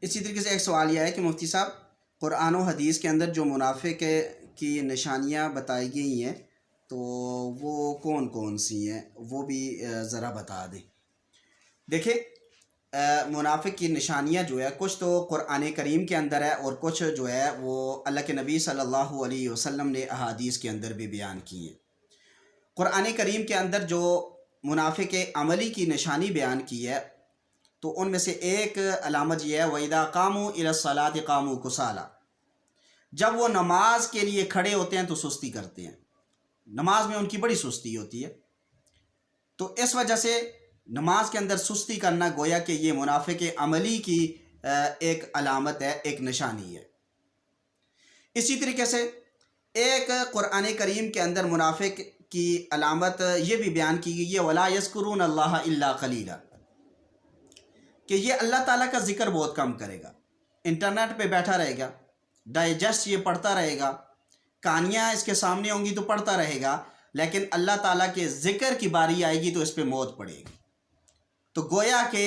اسی طریقے سے ایک سوال یہ ہے کہ مفتی صاحب، قرآن و حدیث کے اندر جو منافق کی نشانیاں بتائی گئی ہیں تو وہ کون کون سی ہیں، وہ بھی ذرا بتا دیں۔ دیکھیں، منافق کی نشانیاں جو ہے کچھ تو قرآن کریم کے اندر ہے، اور کچھ جو ہے وہ اللہ کے نبی صلی اللہ علیہ وسلم نے احادیث کے اندر بھی بیان کی ہیں۔ قرآن کریم کے اندر جو منافق عملی کی نشانی بیان کی ہے تو ان میں سے ایک علامت یہ ہے وَإِذَا قَامُوا إِلَى الصَّلَاةِ قَامُوا كُسَالَىٰ، جب وہ نماز کے لیے کھڑے ہوتے ہیں تو سستی کرتے ہیں، نماز میں ان کی بڑی سستی ہوتی ہے۔ تو اس وجہ سے نماز کے اندر سستی کرنا گویا کہ یہ منافق عملی کی ایک علامت ہے، ایک نشانی ہے۔ اسی طریقے سے ایک قرآن کریم کے اندر منافق کی علامت یہ بھی بیان کی گئی ہے وَلَا يَذْكُرُونَ اللَّهَ إِلَّا قَلِيلًا، کہ یہ اللہ تعالیٰ کا ذکر بہت کم کرے گا، انٹرنیٹ پہ بیٹھا رہے گا، ڈائجسٹ یہ پڑھتا رہے گا، کہانیاں اس کے سامنے ہوں گی تو پڑھتا رہے گا، لیکن اللہ تعالیٰ کے ذکر کی باری آئے گی تو اس پہ موت پڑے گی۔ تو گویا کہ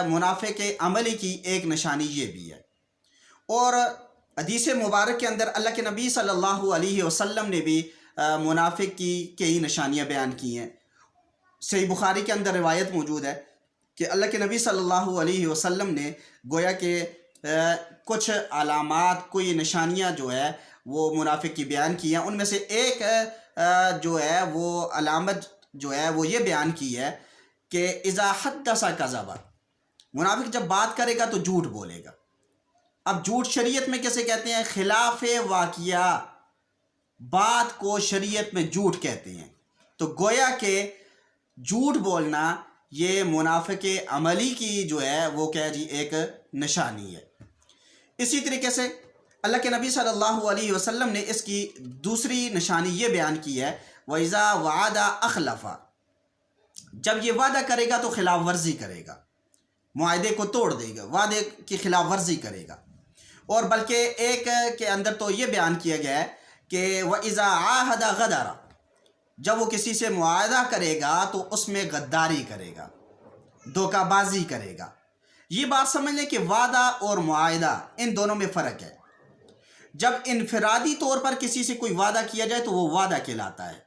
منافق عملی کی ایک نشانی یہ بھی ہے۔ اور حدیث مبارک کے اندر اللہ کے نبی صلی اللہ علیہ وسلم نے بھی منافق کی کئی نشانیاں بیان کی ہیں۔ صحیح بخاری کے اندر روایت موجود ہے کہ اللہ کے نبی صلی اللہ علیہ وسلم نے گویا کہ کچھ علامات، کوئی نشانیاں جو ہے وہ منافق کی بیان کی ہیں۔ ان میں سے ایک جو ہے وہ علامت جو ہے وہ یہ بیان کی ہے کہ اذا حدث کذب، منافق جب بات کرے گا تو جھوٹ بولے گا۔ اب جھوٹ شریعت میں کیسے کہتے ہیں؟ خلاف واقعہ بات کو شریعت میں جھوٹ کہتے ہیں۔ تو گویا کہ جھوٹ بولنا یہ منافق عملی کی جو ہے وہ کیا جی ایک نشانی ہے۔ اسی طریقے سے اللہ کے نبی صلی اللہ علیہ وسلم نے اس کی دوسری نشانی یہ بیان کی ہے وَإِذَا وَعَدَ أَخْلَفَ، جب یہ وعدہ کرے گا تو خلاف ورزی کرے گا، معاہدے کو توڑ دے گا، وعدے کی خلاف ورزی کرے گا۔ اور بلکہ ایک کے اندر تو یہ بیان کیا گیا ہے کہ وَإِذَا عَاهَدَ غَدَرَ، جب وہ کسی سے معاہدہ کرے گا تو اس میں غداری کرے گا، دھوکہ بازی کرے گا۔ یہ بات سمجھ لیں کہ وعدہ اور معاہدہ ان دونوں میں فرق ہے۔ جب انفرادی طور پر کسی سے کوئی وعدہ کیا جائے تو وہ وعدہ کہلاتا ہے،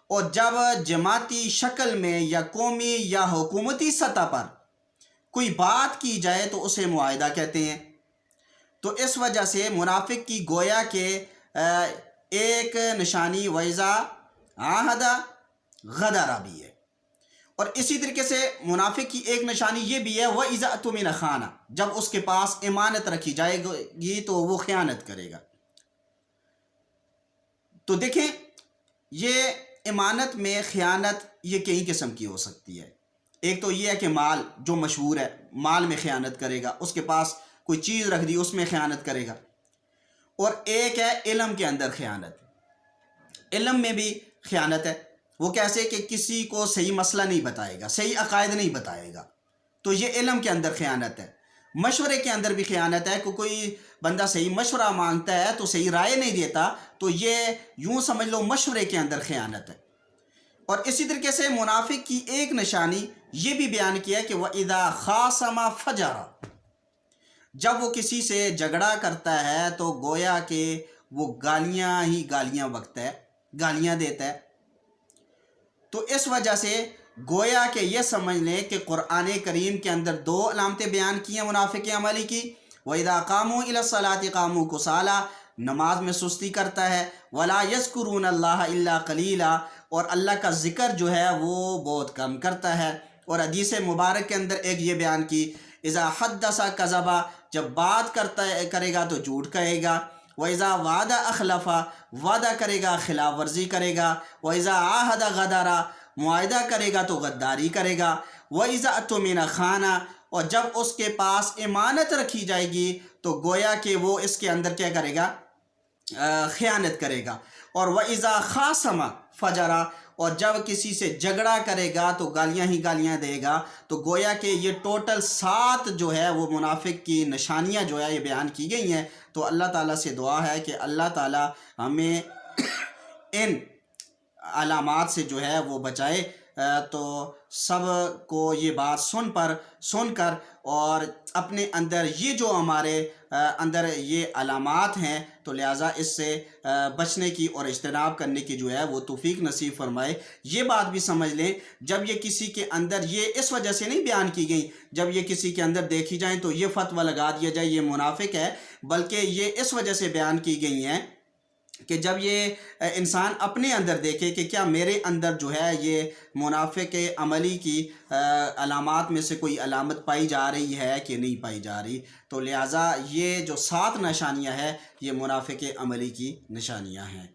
اور جب جماعتی شکل میں یا قومی یا حکومتی سطح پر کوئی بات کی جائے تو اسے معاہدہ کہتے ہیں۔ تو اس وجہ سے منافق کی گویا کہ ایک نشانی وَإِذَا عَاهَدَ غَدَرَ بھی ہے۔ اور اسی طریقے سے منافق کی ایک نشانی یہ بھی ہے وَإِذَا اؤْتُمِنَ خَانَ، جب اس کے پاس امانت رکھی جائے گی تو وہ خیانت کرے گا۔ تو دیکھیں، یہ امانت میں خیانت یہ کئی قسم کی ہو سکتی ہے۔ ایک تو یہ ہے کہ مال جو مشہور ہے، مال میں خیانت کرے گا، اس کے پاس کوئی چیز رکھ دی اس میں خیانت کرے گا۔ اور ایک ہے علم کے اندر خیانت، علم میں بھی خیانت ہے۔ وہ کیسے کہ کسی کو صحیح مسئلہ نہیں بتائے گا، صحیح عقائد نہیں بتائے گا، تو یہ علم کے اندر خیانت ہے۔ مشورے کے اندر بھی خیانت ہے کہ کوئی بندہ صحیح مشورہ مانگتا ہے تو صحیح رائے نہیں دیتا، تو یہ یوں سمجھ لو مشورے کے اندر خیانت ہے۔ اور اسی طریقے سے منافق کی ایک نشانی یہ بھی بیان کیا کہ وَإِذَا خَاصَمَ فَجَرَ، جب وہ کسی سے جھگڑا کرتا ہے تو گویا کہ وہ گالیاں ہی گالیاں بکتا ہے، گالیاں دیتا ہے۔ تو اس وجہ سے گویا کہ یہ سمجھ لیں کہ قرآن کریم کے اندر دو علامتیں بیان کی ہیں منافق عملی کی، وَإِذَا قَامُوا إِلَى الصَّلَاةِ قَامُوا كُسَالَىٰ، نماز میں سستی کرتا ہے، وَلَا يَذْكُرُونَ اللَّهَ إِلَّا قَلِيلًا، اور اللہ کا ذکر جو ہے وہ بہت کم کرتا ہے۔ اور حدیث مبارک کے اندر ایک یہ بیان کی اذا حدث کذب، جب بات کرے گا تو جھوٹ کہے گا، وَإِذَا وَعَدَ أَخْلَفَ، وعدہ کرے گا خلاف ورزی کرے گا، وَإِذَا عَاهَدَ غَدَرَ، معاہدہ کرے گا تو غداری کرے گا، وَإِذَا اؤْتُمِنَ خَانَ، اور جب اس کے پاس امانت رکھی جائے گی تو گویا کہ وہ اس کے اندر کیا کرے گا؟ خیانت کرے گا۔ اور وَإِذَا خَاصَمَ فَجَرَ، اور جب کسی سے جھگڑا کرے گا تو گالیاں ہی گالیاں دے گا۔ تو گویا کہ یہ ٹوٹل 7 جو ہے وہ منافق کی نشانیاں جو ہے یہ بیان کی گئی ہیں۔ تو اللہ تعالیٰ سے دعا ہے کہ اللہ تعالیٰ ہمیں ان علامات سے جو ہے وہ بچائے، تو سب کو یہ بات سن کر اور اپنے اندر یہ جو ہمارے اندر یہ علامات ہیں تو لہٰذا اس سے بچنے کی اور اجتناب کرنے کی جو ہے وہ توفیق نصیب فرمائے۔ یہ بات بھی سمجھ لیں جب یہ کسی کے اندر یہ اس وجہ سے نہیں بیان کی گئی، جب یہ کسی کے اندر دیکھی جائیں تو یہ فتویٰ لگا دیا جائے یہ منافق ہے، بلکہ یہ اس وجہ سے بیان کی گئی ہیں کہ جب یہ انسان اپنے اندر دیکھے کہ کیا میرے اندر جو ہے یہ منافق عملی کی علامات میں سے کوئی علامت پائی جا رہی ہے کہ نہیں پائی جا رہی، تو لہٰذا یہ جو 7 نشانیاں ہیں یہ منافق عملی کی نشانیاں ہیں۔